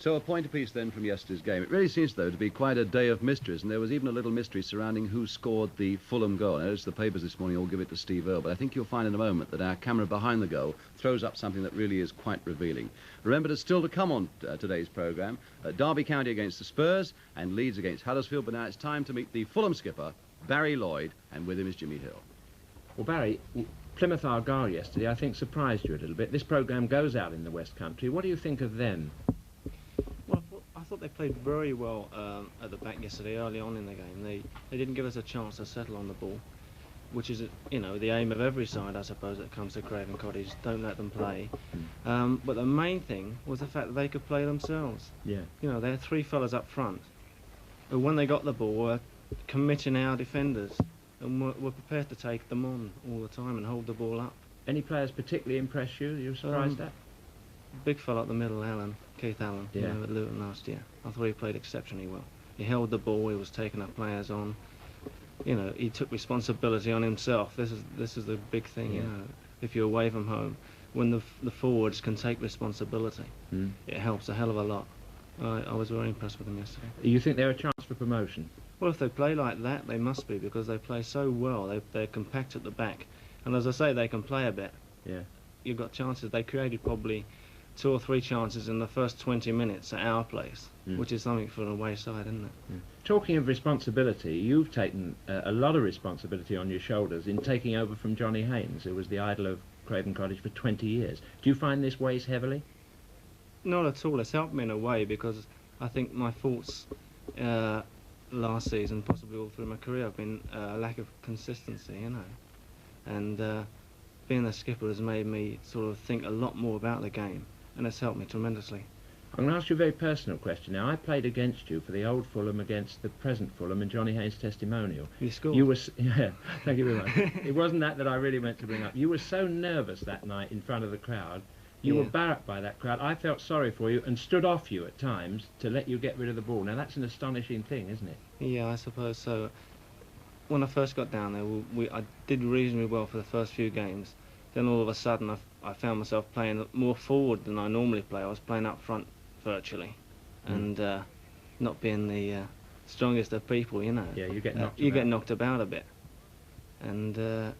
So a point apiece then from yesterday's game. It really seems, though, to be quite a day of mysteries, and there was even a little mystery surrounding who scored the Fulham goal. I noticed the papers this morning all give it to Steve Earle, but I think you'll find in a moment that our camera behind the goal throws up something that really is quite revealing. Remember, there's still to come on today's programme, Derby County against the Spurs and Leeds against Huddersfield, but now it's time to meet the Fulham skipper, Barry Lloyd, and with him is Jimmy Hill. Well, Barry, Plymouth Argyle yesterday, I think, surprised you a little bit. This programme goes out in the West Country. What do you think of them? Well, I thought they played very well at the back yesterday, early on in the game. They didn't give us a chance to settle on the ball, which is, you know, the aim of every side, I suppose, that comes to Craven Cottage. Don't let them play. But the main thing was the fact that they could play themselves. Yeah. You know, they had three fellas up front who, when they got the ball, were committing our defenders and were prepared to take them on all the time and hold the ball up. Any players particularly impress you? You were surprised at? Big fella at the middle, Keith Allen, yeah, you know, at Luton last year. I thought he played exceptionally well. He held the ball, he was taking our players on. You know, he took responsibility on himself. This is the big thing, you know. If you're away from home, when the forwards can take responsibility, it helps a hell of a lot. I was very impressed with them yesterday. You think they're a chance for promotion? Well, if they play like that, they must be, because they play so well. They're compact at the back. And as I say, they can play a bit. Yeah. You've got chances. They created probably 2 or 3 chances in the first 20 minutes at our place, which is something for an away side, isn't it? Talking of responsibility, you've taken a lot of responsibility on your shoulders in taking over from Johnny Haynes, who was the idol of Craven Cottage for 20 years. Do you find this weighs heavily? Not at all. It's helped me in a way, because I think my faults last season, possibly all through my career, have been a lack of consistency, you know. And being the skipper has made me sort of think a lot more about the game, and it's helped me tremendously. I'm going to ask you a very personal question now. I played against you for the old Fulham against the present Fulham and Johnny Haynes' testimonial. You scored? You were, yeah, thank you very much. It wasn't that I really meant to bring up. You were so nervous that night in front of the crowd. You were barracked by that crowd. I felt sorry for you and stood off you at times to let you get rid of the ball. Now, that's an astonishing thing, isn't it? Yeah, I suppose so. When I first got down there, I did reasonably well for the first few games. Then all of a sudden, I found myself playing more forward than I normally play. I was playing up front virtually, and not being the strongest of people, you know. Yeah, you get knocked. You get knocked about a bit, and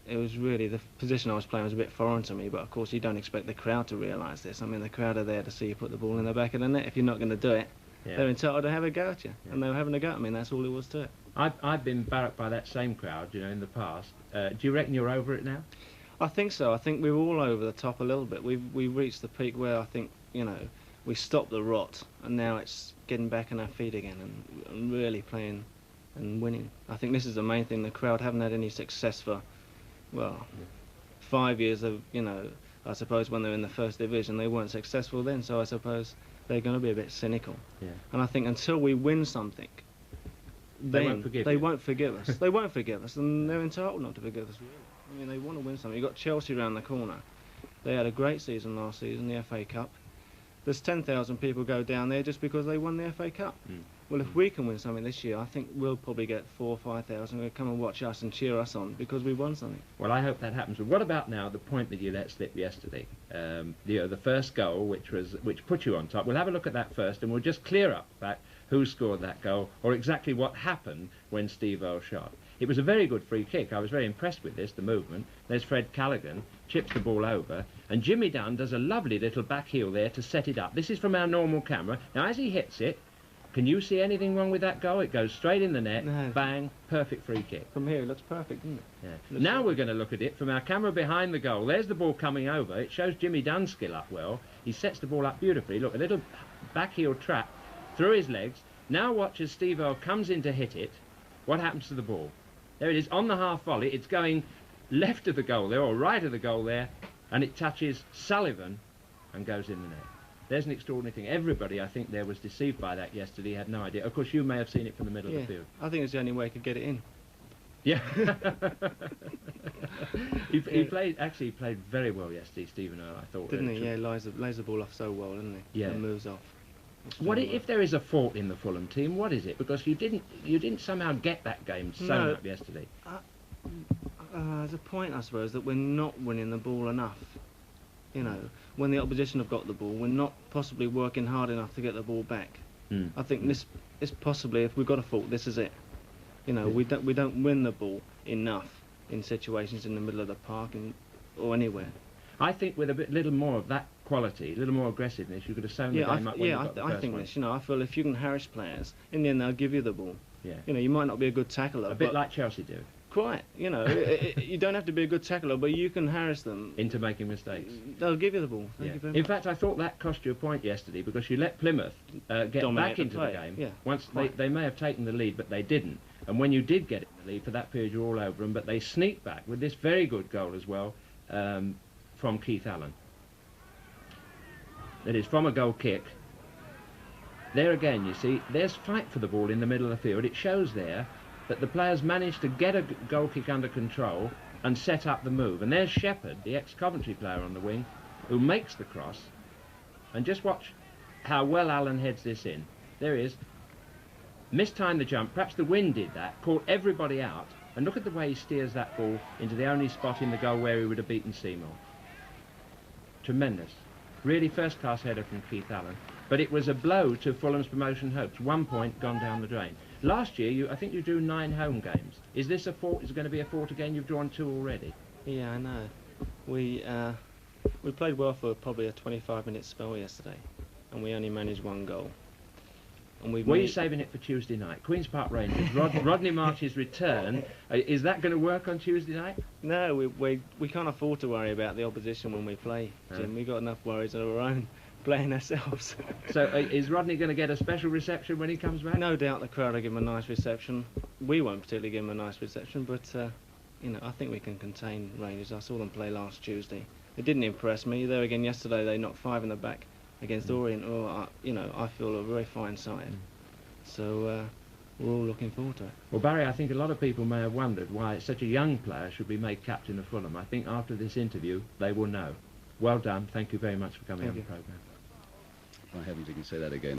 it was really, the position I was playing was a bit foreign to me. But of course, you don't expect the crowd to realise this. I mean, the crowd are there to see you put the ball in the back of the net. If you're not going to do it, they're entitled to have a go at you, and they were having a go at me. And that's all there was to it. I've been barracked by that same crowd, you know, in the past. Do you reckon you're over it now? I think so. I think we were all over the top a little bit. We've reached the peak where I think, you know, we stopped the rot, and now it's getting back on our feet again and really playing and winning. I think this is the main thing. The crowd haven't had any success for, well, 5 years of, you know, I suppose when they're in the first division they weren't successful then, so I suppose they're going to be a bit cynical. Yeah. And I think until we win something, they won't forgive us. They won't forgive us, and they're entitled not to forgive us, really. I mean, they want to win something. You've got Chelsea around the corner. They had a great season last season, the FA Cup. There's 10,000 people go down there just because they won the FA Cup. Well, if we can win something this year, I think we'll probably get 4,000 or 5,000 who come and watch us and cheer us on because we won something. Well, I hope that happens. But what about now the point that you let slip yesterday? The first goal, which put you on top. We'll have a look at that first, and we'll just clear up that who scored that goal or exactly what happened when Steve Earle shot. It was a very good free kick. I was very impressed with this, the movement. There's Fred Callaghan, chips the ball over, and Jimmy Dunn does a lovely little back heel there to set it up. This is from our normal camera. Now, as he hits it, can you see anything wrong with that goal? It goes straight in the net, bang, perfect free kick. From here, it looks perfect, doesn't it? Yeah. Now we're going to look at it from our camera behind the goal. There's the ball coming over. It shows Jimmy Dunn's skill up well. He sets the ball up beautifully. Look, a little back heel trap through his legs. Now watch as Steve Earle comes in to hit it. What happens to the ball? There it is, on the half volley. It's going left of the goal there, or right of the goal there, and it touches Sullivan and goes in the net. There's an extraordinary thing. Everybody, I think, there was deceived by that yesterday, had no idea. Of course, you may have seen it from the middle of the field. I think it's the only way he could get it in. Yeah. he played very well yesterday, Stephen Earle, I thought. Didn't he? Yeah, lays the ball off so well, doesn't he? Yeah. And moves off. What if there is a fault in the Fulham team? What is it? Because you didn't somehow get that game sewn up yesterday. There's a point, I suppose, that we're not winning the ball enough. You know, when the opposition have got the ball, we're not possibly working hard enough to get the ball back. I think this possibly, if we've got a fault, this is it. You know, we don't win the ball enough in situations in the middle of the park or anywhere. I think with a little more of that quality, a little more aggressiveness, you could have sewn the game up when you got the first I think one. this. You know, I feel if you can harass players, in the end they'll give you the ball. Yeah. You know, you might not be a good tackler. A bit like Chelsea do. Quite. You know, you don't have to be a good tackler, but you can harass them Into making mistakes. They'll give you the ball. Thank Yeah. you very In much. fact, I thought that cost you a point yesterday because you let Plymouth get Dominate back the into play. the game. Yeah. Once Quite. they may have taken the lead, but they didn't. And when you did get in the lead, for that period you're all over them, but they sneaked back with this very good goal as well from Keith Allen. That is from a goal kick. There again, you see, there's fight for the ball in the middle of the field. It shows there that the players managed to get a goal kick under control and set up the move. And there's Shepherd, the ex-Coventry player on the wing, who makes the cross. And just watch how well Allen heads this in. There he is. Mistimed the jump. Perhaps the wind did that. Caught everybody out. And look at the way he steers that ball into the only spot in the goal where he would have beaten Seymour. Tremendous. Really first-class header from Keith Allen. But it was a blow to Fulham's promotion hopes. 1 point gone down the drain. Last year, I think you drew 9 home games. Is this a fort? Is it going to be a fort again? You've drawn 2 already. Yeah, I know. We played well for probably a 25-minute spell yesterday, and we only managed 1 goal. And Were you saving it for Tuesday night? Queen's Park Rangers, Rodney Marsh's return. Is that going to work on Tuesday night? No, we can't afford to worry about the opposition when we play, Jim. We've got enough worries of our own playing ourselves. So is Rodney going to get a special reception when he comes back? No doubt the crowd will give him a nice reception. We won't particularly give him a nice reception, but you know, I think we can contain Rangers. I saw them play last Tuesday. It didn't impress me. There again yesterday, they knocked 5 in the back against Orient. You know, I feel a very fine side. So we're all looking forward to it. Well, Barry, I think a lot of people may have wondered why such a young player should be made captain of Fulham. I think after this interview, they will know. Well done. Thank you very much for coming on the programme. My heavens, you can say that again.